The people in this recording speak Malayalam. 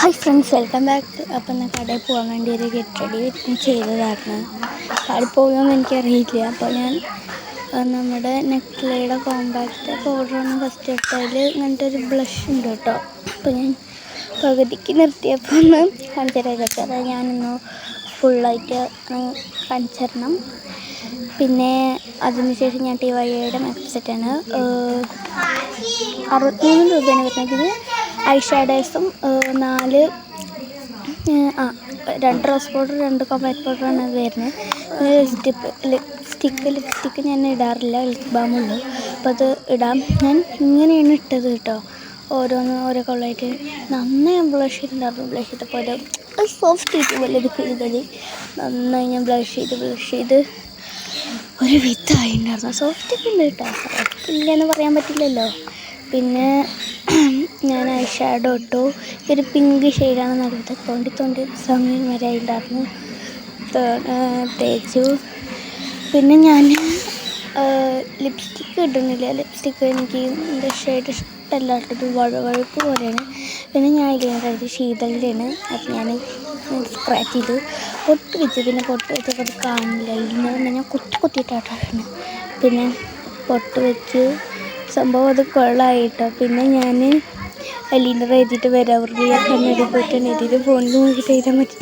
Hi friends, welcome back. അപ്പം ഞാൻ കടയിൽ പോകാൻ വേണ്ടി ഒരു ഗെറ്റ് റെഡി ചെയ്തതായിരുന്നു. കടയിൽ പോകുമെന്ന് എനിക്കറിയില്ല. അപ്പോൾ ഞാൻ നമ്മുടെ നെക്ലയുടെ കോമ്പാക്റ്റ് പൗഡറാണ് ഫസ്റ്റ് ഇട്ടതിൽ ഇങ്ങനത്തെ ഒരു ബ്ലഷ് ഉണ്ട് കേട്ടോ. അപ്പോൾ ഞാൻ പകുതിക്ക് നിർത്തിയപ്പോൾ ഒന്ന് കാണിച്ചിട്ട് അതായത് ഞാനൊന്ന് ഫുള്ളായിട്ട് കാണിച്ചിരണം. പിന്നെ അതിനുശേഷം ഞാൻ TYAയുടെ മേക്കപ്പ് സെറ്റാണ് 63 രൂപയാണ് വരുന്നത്. ഐ ഷാഡോസും 2 റോസ് പൗഡർ 2 കോമ്പാക്ട് പൗഡറാണ് അത് വരുന്നത്. ലിപ്സ്റ്റിക്ക് ഞാൻ ഇടാറില്ല, ലിപ് ബാമുള്ളൂ. അപ്പോൾ അത് ഇടാം. ഞാൻ ഇങ്ങനെയാണ് ഇട്ടത് കേട്ടോ, ഓരോ കൊള്ളായിട്ട്. നന്നായി ഞാൻ ബ്ലഷ് ചെയ്തിട്ടുണ്ടായിരുന്നു. ബ്ലഷ് ചെയ്തപ്പോൾ ഒരു സോഫ്റ്റ് ആയിട്ട് വലിയത് ചെയ്തത് നന്നായി ഞാൻ ബ്ലഷ് ചെയ്ത് ഒരു വിധമായിട്ടുണ്ടായിരുന്നു. സോഫ്റ്റൊക്കെ ഉണ്ട് കേട്ടോ, സോഫ്റ്റ് ഇല്ലയെന്ന് പറയാൻ പറ്റില്ലല്ലോ. പിന്നെ ഞാൻ ഐ ഷാഡോ ഇട്ടു. ഒരു പിങ്ക് ഷെയ്ഡാണ് നല്ലത്. തോണ്ടി സമയം വരെ ഉണ്ടായിരുന്നു തേച്ചു. പിന്നെ ഞാൻ ലിപ്സ്റ്റിക്ക് ഇടുന്നില്ല. ലിപ്സ്റ്റിക്ക് എനിക്ക് എൻ്റെ ഷെയ്ഡ് ഇഷ്ടമല്ല, ഇട്ടത് വഴുവഴുപ്പ് പോലെയാണ്. പിന്നെ ഞാൻ ഇതിൻ്റെ ശീതളിലാണ്. അത് ഞാൻ സ്ക്രാച്ച് ചെയ്ത് പൊട്ട് വെച്ച്. പിന്നെ പൊട്ട് വെച്ചപ്പോൾ അത് കാണില്ല, ഇല്ലെന്ന് ഞാൻ കുത്തിയിട്ടാണ്. പിന്നെ പൊട്ട് വെച്ച് സംഭവം അത് കൊള്ളായിട്ടോ. പിന്നെ ഞാൻ ഐലൈനർ എഴുതിയിട്ട് വരാം. അവർക്ക് കണ്ണടി പോയിട്ടാണ് എഴുതിയിട്ട് ഫോണിൽ നോക്കിയിട്ട് എഴുതാൻ പറ്റും.